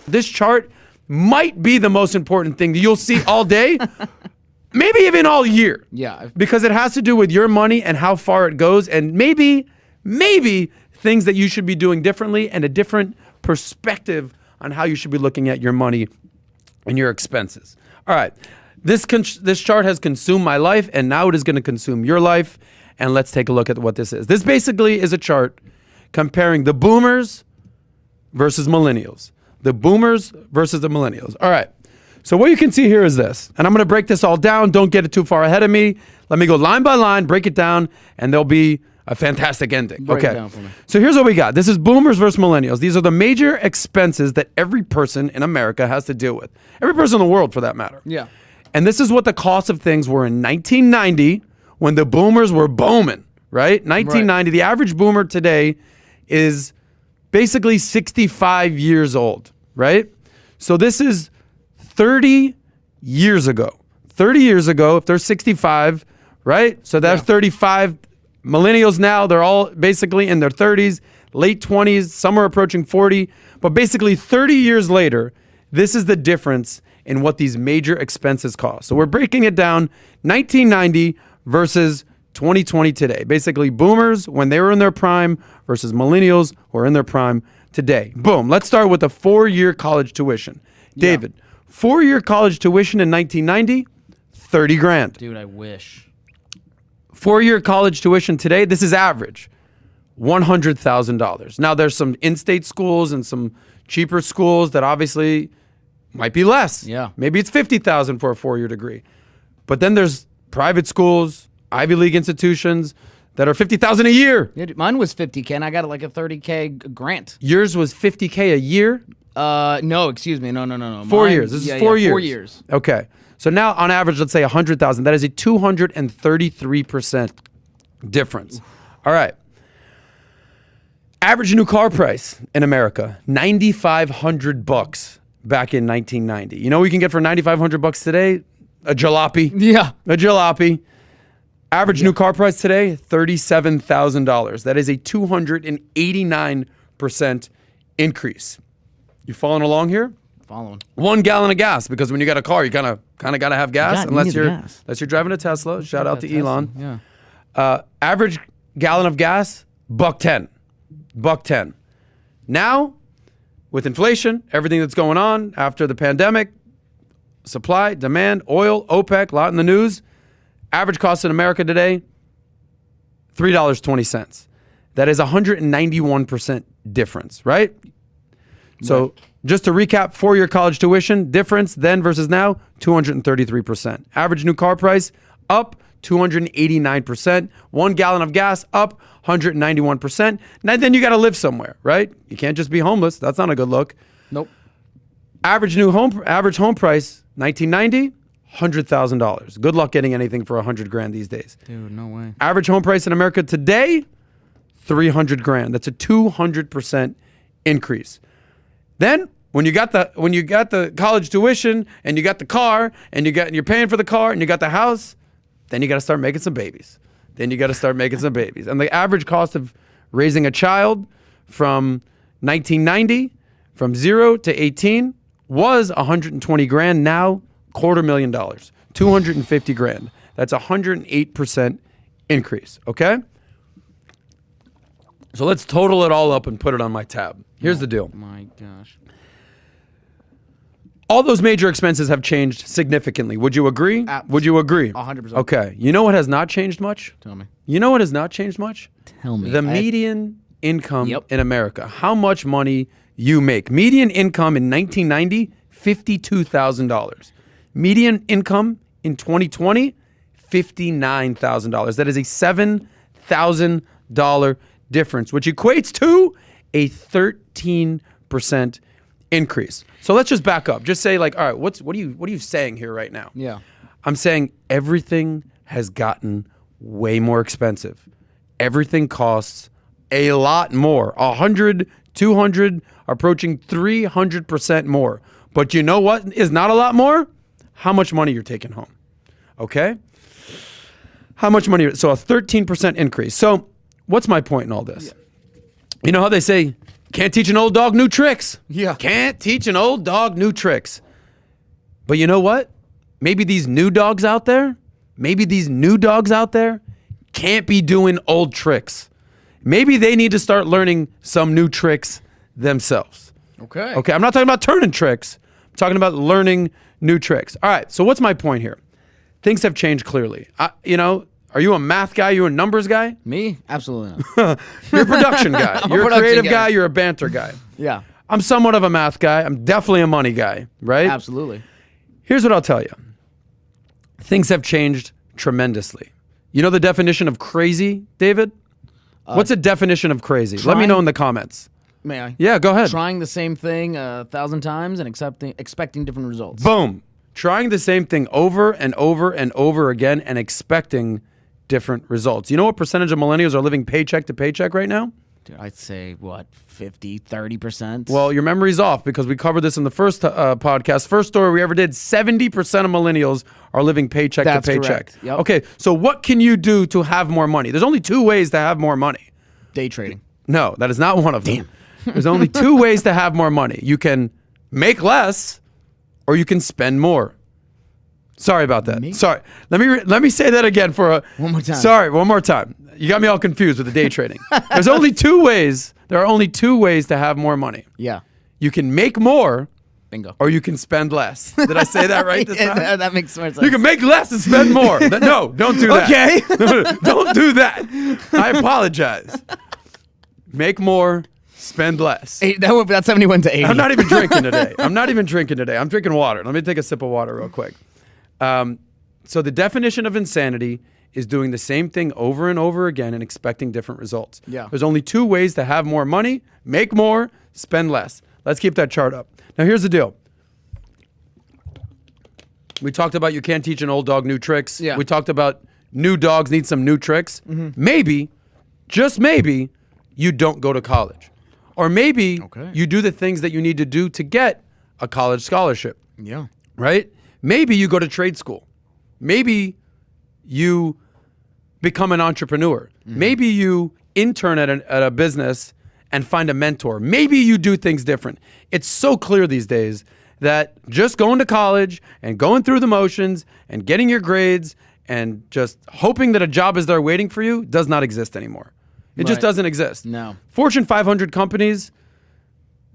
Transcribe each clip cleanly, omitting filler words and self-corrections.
This chart might be the most important thing that you'll see all day, maybe even all year. Yeah. Because it has to do with your money and how far it goes, and maybe things that you should be doing differently and a different perspective on how you should be looking at your money and your expenses. All right. This chart has consumed my life, and now it is going to consume your life. And let's take a look at what this is. This basically is a chart comparing the boomers versus millennials. The boomers versus the millennials. All right. So what you can see here is this. And I'm going to break this all down. Don't get it too far ahead of me. Let me go line by line, break it down, and there'll be a fantastic ending. Break it okay. down for me. So here's what we got. This is boomers versus millennials. These are the major expenses that every person in America has to deal with. Every person in the world, for that matter. Yeah. And this is what the cost of things were in 1990 when the boomers were booming, right? 1990, right. The average boomer today is basically 65 years old, right? So this is 30 years ago. 30 years ago, if they're 65, right? So that's 35. Millennials now, they're all basically in their 30s, late 20s, some are approaching 40. But basically 30 years later, this is the difference in what these major expenses cost. So we're breaking it down 1990 versus 2020 today. Basically boomers when they were in their prime versus millennials who are in their prime today. Boom. Let's start with the 4-year college tuition. David, 4-year college tuition in 1990, 30 grand. Dude, I wish. 4-year college tuition today, this is average, $100,000. Now there's some in-state schools and some cheaper schools that obviously might be less. Yeah. Maybe it's $50,000 for a 4-year degree. But then there's private schools, Ivy League institutions that are $50,000 a year. Yeah, mine was $50K and I got like a $30K grant. Yours was $50K a year? No, excuse me. No. 4 years. This is 4 years. 4 years. Okay. So now on average, let's say $100,000. That is a 233% difference. All right. Average new car price in America, $9,500 back in 1990. You know what we can get for $9,500 today? A jalopy. Yeah. A jalopy. Average new car price today, $37,000. That is a 289% increase. You following along here? Following. 1 gallon of gas, because when you got a car, you kind of got to have gas, unless you're driving a Tesla. Shout out to Elon. Yeah. Average gallon of gas, $1.10. $1.10. Now, with inflation, everything that's going on after the pandemic, supply, demand, oil, OPEC, a lot in the news. Average cost in America today, $3.20. That is 191% difference, right? So just to recap, 4-year college tuition difference then versus now, 233%. Average new car price up 289%. 1 gallon of gas up 191%. Now then you got to live somewhere, right? You can't just be homeless. That's not a good look. Nope. Average home price 1990, $100,000. Good luck getting anything for $100,000 these days. Dude, no way. Average home price in America today, $300,000. That's a 200% increase. Then when you got the college tuition and you got the car and you're paying for the car and you got the house, then you got to start making some babies. And the average cost of raising a child from 1990, from 0 to 18, was $120,000. Now $250,000, $250,000. That's 108% increase. Okay. So let's total it all up and put it on my tab. Here's the deal. My gosh. All those major expenses have changed significantly. Would you agree? Would you agree? 100%. Okay. You know what has not changed much? Tell me. You know what has not changed much? Tell me. The median income in America. How much money you make. Median income in 1990, $52,000. Median income in 2020, $59,000. That is a $7,000 difference, which equates to a 13% increase. So let's just back up. Just say like, all right, what are you saying here right now? Yeah. I'm saying everything has gotten way more expensive. Everything costs a lot more. 100, 200, approaching 300% more. But you know what is not a lot more? How much money you're taking home. Okay? How much money? So a 13% increase. So what's my point in all this? Yeah. You know how they say Can't teach an old dog new tricks. Yeah. Can't teach an old dog new tricks. But you know what? Maybe these new dogs out there, can't be doing old tricks. Maybe they need to start learning some new tricks themselves. Okay. Okay, I'm not talking about turning tricks. I'm talking about learning new tricks. All right, so what's my point here? Things have changed clearly. Are you a math guy? You a numbers guy? Me? Absolutely not. You're a production guy. I'm a You're a production creative guy. guy. You're a banter guy. Yeah. I'm somewhat of a math guy. I'm definitely a money guy, right? Absolutely. Here's what I'll tell you. Things have changed tremendously. You know the definition of crazy, David? What's a definition of crazy? Let me know in the comments. May I? Yeah, go ahead. Trying the same thing 1,000 times and expecting different results. Boom. Trying the same thing over and over and over again and expecting different results. You know what percentage of millennials are living paycheck to paycheck right now? Dude, I'd say, 50, 30%? Well, your memory's off because we covered this in the first podcast. First story we ever did, 70% of millennials are living paycheck That's to paycheck. correct. Yep. Okay, so what can you do to have more money? There's only 2 ways to have more money. Day trading. No, that is not one of them. There's only 2 ways to have more money. You can make less or you can spend more. Sorry about that. Sorry. Let me say that again One more time. Sorry, one more time. You got me all confused with the day trading. There's only 2 ways. There are only 2 ways to have more money. Yeah. You can make more Bingo. or you can spend less. Did I say that right this time? Yeah, that makes more sense. You can make less and spend more. No, don't do that. Okay. Don't do that. I apologize. Make more, spend less. That 70 went to 80. I'm not even drinking today. I'm drinking water. Let me take a sip of water real quick. So the definition of insanity is doing the same thing over and over again and expecting different results. Yeah. There's only 2 ways to have more money: make more, spend less. Let's keep that chart up. Now here's the deal. We talked about you can't teach an old dog new tricks. Yeah. We talked about new dogs need some new tricks. Maybe, just maybe, you don't go to college. Or maybe you do the things that you need to do to get a college scholarship. Yeah. Right? Maybe you go to trade school. Maybe you become an entrepreneur. Maybe you intern at a business and find a mentor. Maybe you do things different. It's so clear these days that just going to college and going through the motions and getting your grades and just hoping that a job is there waiting for you does not exist anymore. It just doesn't exist. No. Fortune 500 companies,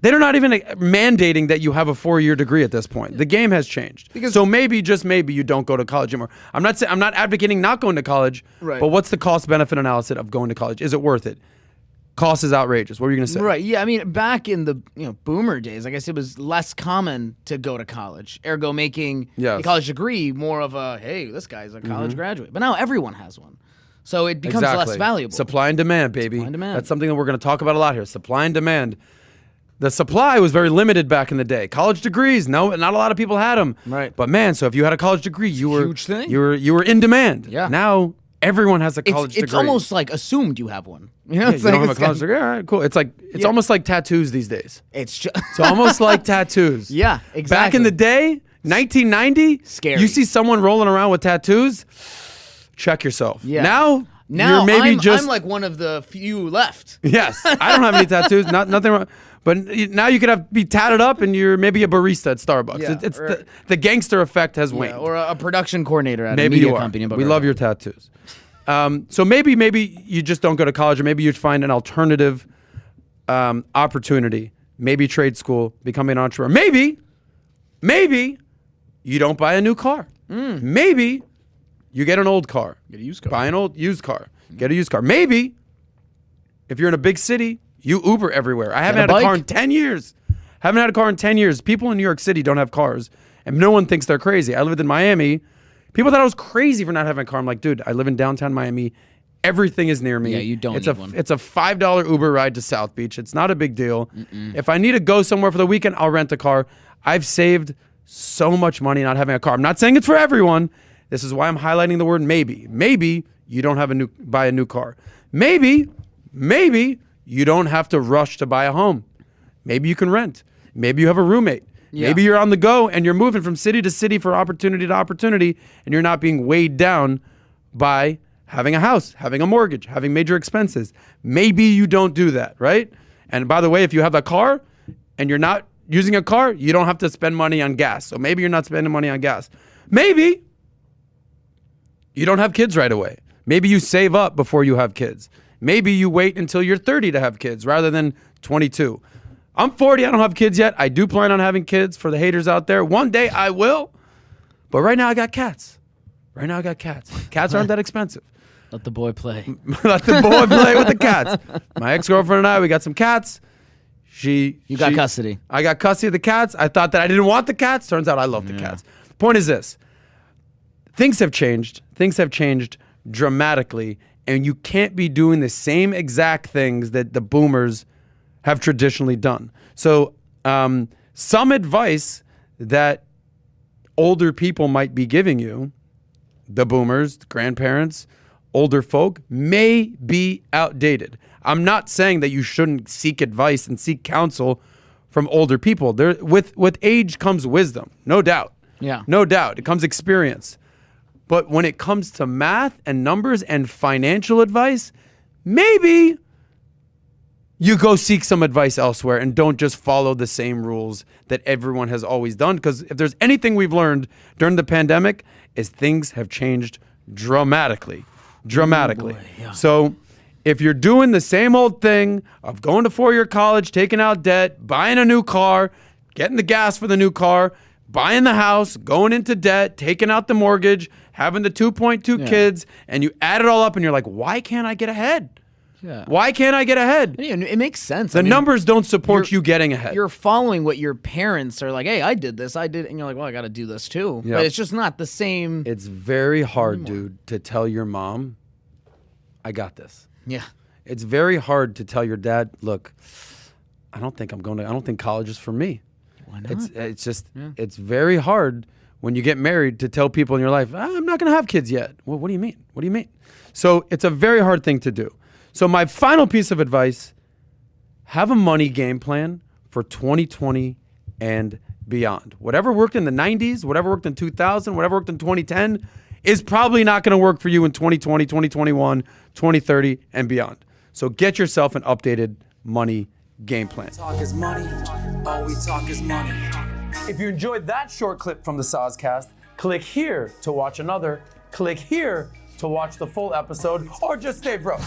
they're not even mandating that you have a 4-year degree at this point. The game has changed. So maybe, just maybe, you don't go to college anymore. I'm not advocating not going to college, Right. but what's the cost-benefit analysis of going to college? Is it worth it? Cost is outrageous. What were you going to say? Right. Yeah. I mean, back in the boomer days, I guess it was less common to go to college. Ergo, making a college degree more of a, hey, this guy's a college graduate. But now everyone has one, so it becomes less valuable. Supply and demand, baby. Supply and demand. That's something that we're going to talk about a lot here. Supply and demand. The supply was very limited back in the day. College degrees, no, not a lot of people had them. Right. But man, so if you had a college degree, you were huge thing. You were in demand. Yeah. Now everyone has a college degree. It's almost like assumed you have one. You know, Yeah, it's you like don't have a college degree. All right, cool. It's almost like tattoos these days. It's just It's almost like tattoos. Yeah, exactly. Back in the day, 1990, Scary. you see someone rolling around with tattoos, check yourself. Yeah. Now Now you're maybe I'm like one of the few left. Yes, I don't have any tattoos. Nothing wrong. But now you could be tatted up and you're maybe a barista at Starbucks. Yeah, It's the gangster effect has waned. Or a production coordinator at Maybe a media you are. company. We love your tattoos. So maybe you just don't go to college, or maybe you find an alternative opportunity. Maybe trade school, becoming an entrepreneur. Maybe you don't buy a new car. Maybe you get an old car. Get a used car. Buy an old used car. Get a used car. Maybe if you're in a big city, you Uber everywhere. I haven't had a car in 10 years. Haven't had a car in 10 years. People in New York City don't have cars, and no one thinks they're crazy. I lived in Miami. People thought I was crazy for not having a car. I'm like, dude, I live in downtown Miami. Everything is near me. Yeah, you don't need one. It's a $5 Uber ride to South Beach. It's not a big deal. If I need to go somewhere for the weekend, I'll rent a car. I've saved so much money not having a car. I'm not saying it's for everyone. This is why I'm highlighting the word maybe. Maybe you don't have buy a new car. Maybe you don't have to rush to buy a home. Maybe you can rent. Maybe you have a roommate. Yeah. Maybe you're on the go and you're moving from city to city for opportunity to opportunity, and you're not being weighed down by having a house, having a mortgage, having major expenses. Maybe you don't do that, right? And by the way, if you have a car and you're not using a car, you don't have to spend money on gas. So maybe you're not spending money on gas. Maybe you don't have kids right away. Maybe you save up before you have kids. Maybe you wait until you're 30 to have kids rather than 22. I'm 40. I don't have kids yet. I do plan on having kids for the haters out there. One day I will. But right now I got cats. Cats aren't that expensive. Let the boy play. Let the boy play with the cats. My ex-girlfriend and I, we got some cats. You got custody. I got custody of the cats. I thought that I didn't want the cats. Turns out I love the cats. The point is this. Things have changed. Things have changed dramatically, and you can't be doing the same exact things that the boomers have traditionally done. So some advice that older people might be giving you, the boomers, the grandparents, older folk, may be outdated. I'm not saying that you shouldn't seek advice and seek counsel from older people. With age comes wisdom, no doubt. Yeah. No doubt. It comes experience. But when it comes to math and numbers and financial advice, maybe you go seek some advice elsewhere and don't just follow the same rules that everyone has always done. Because if there's anything we've learned during the pandemic, is things have changed dramatically. Dramatically. Boy, yeah. So if you're doing the same old thing of going to four-year college, taking out debt, buying a new car, getting the gas for the new car, buying the house, going into debt, taking out the mortgage, having the 2.2 kids, and you add it all up and you're like, why can't I get ahead? Yeah. Why can't I get ahead? It makes sense. The numbers don't support you getting ahead. You're following what your parents are like, hey, I did this, and you're like, well, I got to do this too. Yep. But it's just not the same. It's very hard, dude, to tell your mom, I got this. Yeah. It's very hard to tell your dad, look, I don't think college is for me. Why not? It's very hard when you get married to tell people in your life, I'm not going to have kids yet. Well, what do you mean? What do you mean? So it's a very hard thing to do. So my final piece of advice, have a money game plan for 2020 and beyond. Whatever worked in the 90s, whatever worked in 2000, whatever worked in 2010 is probably not going to work for you in 2020, 2021, 2030, and beyond. So get yourself an updated money game plan. Talk is money. All we talk is money. If you enjoyed that short clip from the Soscast, click here to watch another, click here to watch the full episode, or just stay broke.